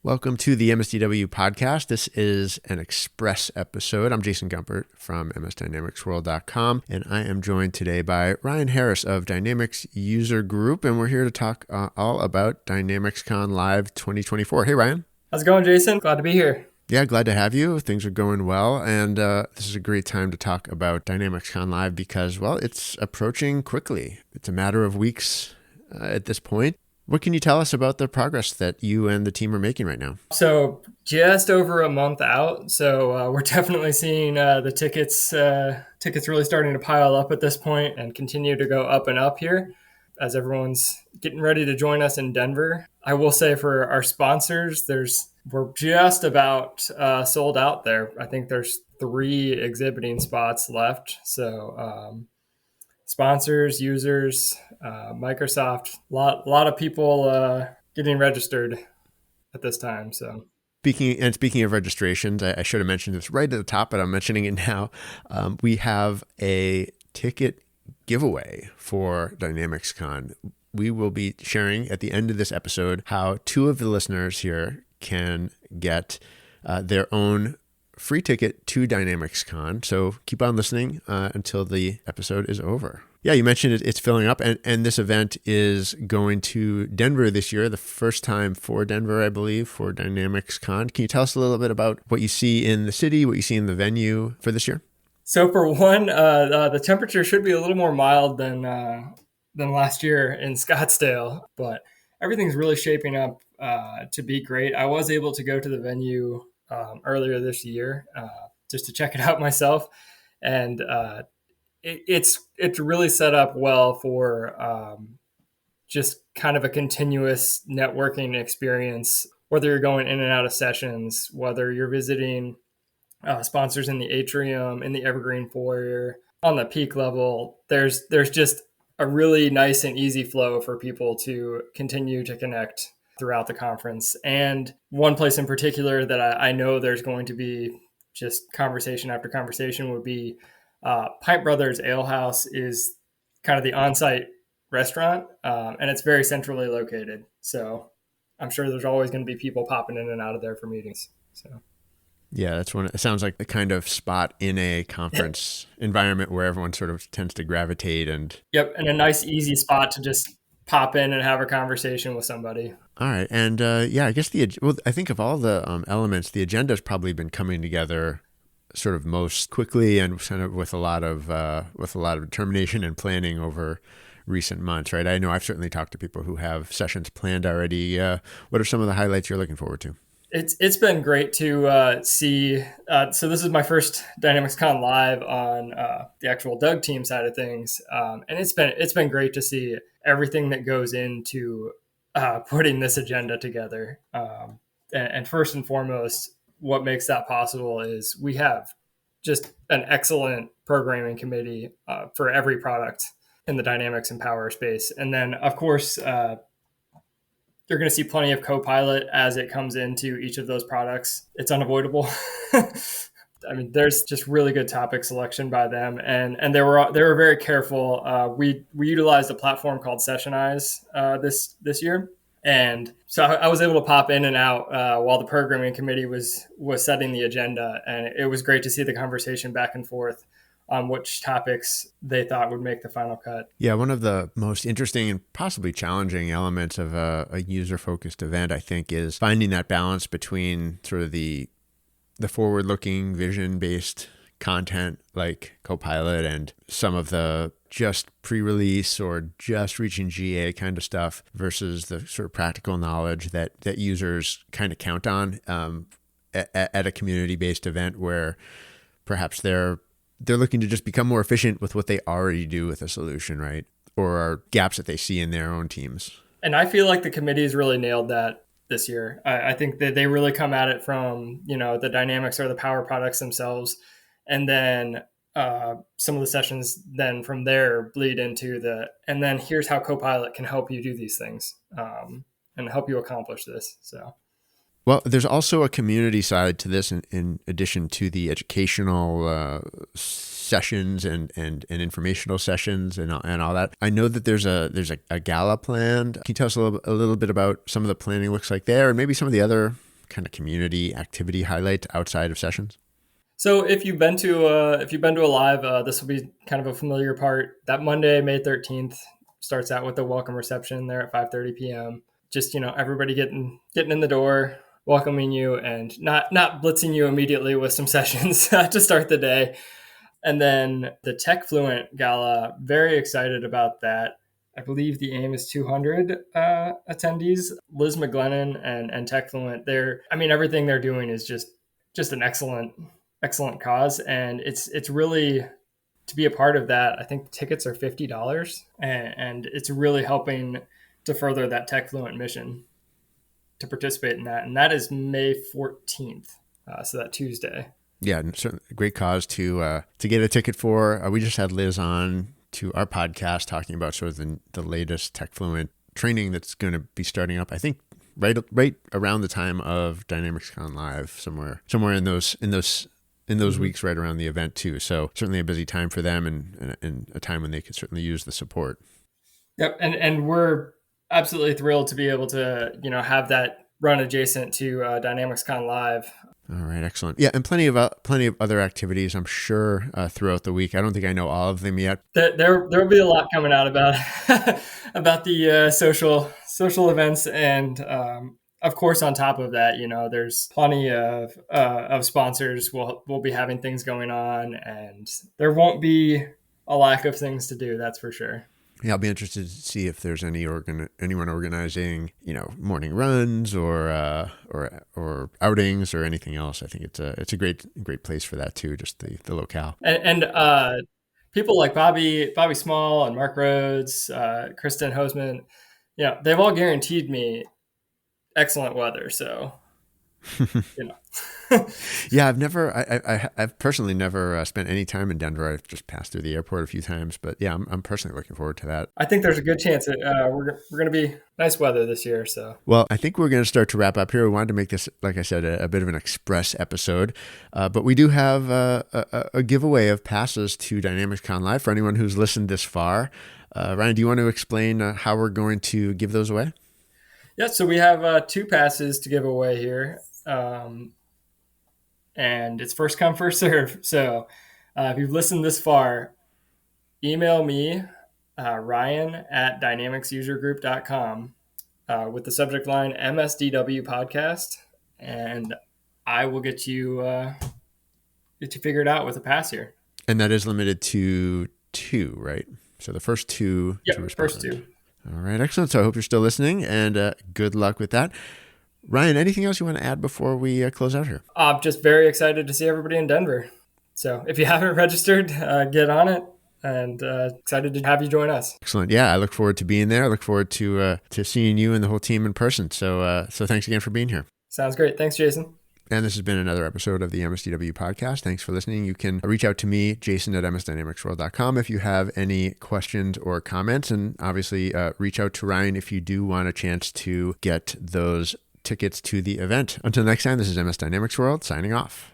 Welcome to the MSDW podcast. This is an express episode. I'm Jason Gumpert from msdynamicsworld.com, and I am joined today by Ryan Harris of Dynamics User Group, and we're here to talk all about DynamicsCon Live 2024. Hey, Ryan. How's it going, Jason? Glad to be here. Yeah, glad to have you. Things are going well, and this is a great time to talk about DynamicsCon Live because, well, it's approaching quickly. It's a matter of weeks at this point. What can you tell us about the progress that you and the team are making right now? So just over a month out. So we're definitely seeing the tickets really starting to pile up at this point and continue to go up and up here as everyone's getting ready to join us in Denver. I will say for our sponsors, we're just about sold out there. I think there's 3 exhibiting spots left. So sponsors, users, Microsoft, a lot of people getting registered at this time. So Speaking of registrations, I should have mentioned this right at the top, but I'm mentioning it now. We have a ticket giveaway for DynamicsCon. We will be sharing at the end of this episode how 2 of the listeners here can get their own free ticket to DynamicsCon. So keep on listening until the episode is over. Yeah, you mentioned it's filling up, and this event is going to Denver this year, the first time for Denver, I believe, for DynamicsCon. Can you tell us a little bit about what you see in the city, what you see in the venue for this year? So for one, the temperature should be a little more mild than last year in Scottsdale, but everything's really shaping up to be great. I was able to go to the venue earlier this year just to check it out myself, and it's really set up well for just kind of a continuous networking experience, whether you're going in and out of sessions, whether you're visiting sponsors in the atrium, in the Evergreen foyer, on the peak level. There's just a really nice and easy flow for people to continue to connect throughout the conference. And one place in particular that I know there's going to be just conversation after conversation would be Pint Brothers Ale House is kind of the on-site restaurant, and it's very centrally located. So I'm sure there's always going to be people popping in and out of there for meetings. So. Yeah, that's one. It sounds like the kind of spot in a conference environment where everyone sort of tends to gravitate and. Yep, and a nice, easy spot to just pop in and have a conversation with somebody. All right, and I guess I think of all the elements, the agenda's probably been coming together sort of most quickly and kind of with a lot of determination and planning over recent months, right? I know I've certainly talked to people who have sessions planned already. What are some of the highlights you're looking forward to? It's been great to see. So this is my first DynamicsCon Live on the actual Doug team side of things, and it's been great to see everything that goes into putting this agenda together. And first and foremost, what makes that possible is we have just an excellent programming committee for every product in the Dynamics and Power space, and then of course. You're going to see plenty of Copilot as it comes into each of those products. It's unavoidable. I mean, there's just really good topic selection by them, and they were very careful. We utilized a platform called Sessionize this year, and so I was able to pop in and out while the programming committee was setting the agenda, and it was great to see the conversation back and forth on which topics they thought would make the final cut. Yeah, one of the most interesting and possibly challenging elements of a user-focused event, I think, is finding that balance between sort of the forward-looking, vision-based content like Copilot and some of the just pre-release or just reaching GA kind of stuff versus the sort of practical knowledge that users kind of count on at a community-based event where perhaps they're looking to just become more efficient with what they already do with a solution, right? Or are gaps that they see in their own teams. And I feel like the committee's really nailed that this year. I think that they really come at it from, the Dynamics or the Power products themselves. And then some of the sessions then from there bleed into and then here's how Copilot can help you do these things and help you accomplish this. So. Well, there's also a community side to this in addition to the educational sessions and informational sessions and all that. I know that there's a gala planned. Can you tell us a little bit about some of the planning looks like there and maybe some of the other kind of community activity highlight outside of sessions? So if you've been to a live, this will be kind of a familiar part. That Monday, May 13th, starts out with a welcome reception there at 5:30 p.m. Just everybody getting in the door, welcoming you, and not blitzing you immediately with some sessions to start the day. And then the TechFluent Gala, very excited about that. I believe the aim is 200 attendees. Liz McGlennon and TechFluent, everything they're doing is just an excellent cause, and it's really, to be a part of that, I think tickets are $50, and it's really helping to further that TechFluent mission to participate in that, and that is May 14th, so that Tuesday. Yeah, certainly a great cause to get a ticket for. We just had Liz on to our podcast talking about sort of the latest TechFluent training that's going to be starting up, I think, right around the time of DynamicsCon Live, somewhere in those weeks right around the event too. So certainly a busy time for them, and a time when they could certainly use the support. Yep, and we're absolutely thrilled to be able to have that run adjacent to DynamicsCon Live. All right, excellent. Yeah, and plenty of other activities, I'm sure, throughout the week. I don't think I know all of them yet. There will be a lot coming out about about the social events, and of course, on top of that, there's plenty of sponsors. We'll be having things going on, and there won't be a lack of things to do. That's for sure. Yeah, I'll be interested to see if there's anyone organizing, morning runs or outings or anything else. I think it's a great place for that too, just the locale. And people like Bobby Small and Mark Rhodes, Kristen Hoseman, they've all guaranteed me excellent weather. So, Yeah, I've personally never spent any time in Denver. I've just passed through the airport a few times, but yeah, I'm personally looking forward to that. I think there's a good chance that we're going to be nice weather this year. So, well, I think we're going to start to wrap up here. We wanted to make this, like I said, a bit of an express episode, but we do have a giveaway of passes to DynamicsCon Live for anyone who's listened this far. Ryan, do you want to explain how we're going to give those away? Yeah, so we have 2 passes to give away here. And it's first come, first serve. So if you've listened this far, email me, Ryan at dynamicsusergroup.com with the subject line MSDW podcast, and I will get you figured out with a pass here. And that is limited to 2, right? So the first 2 yep, to respond. First 2. All right, excellent. So I hope you're still listening, and good luck with that. Ryan, anything else you want to add before we close out here? I'm just very excited to see everybody in Denver. So if you haven't registered, get on it, and excited to have you join us. Excellent. Yeah, I look forward to being there. I look forward to seeing you and the whole team in person. So thanks again for being here. Sounds great. Thanks, Jason. And this has been another episode of the MSDW podcast. Thanks for listening. You can reach out to me, Jason at msdynamicsworld.com, if you have any questions or comments. And obviously, reach out to Ryan if you do want a chance to get those tickets to the event. Until next time, this is MS Dynamics World signing off.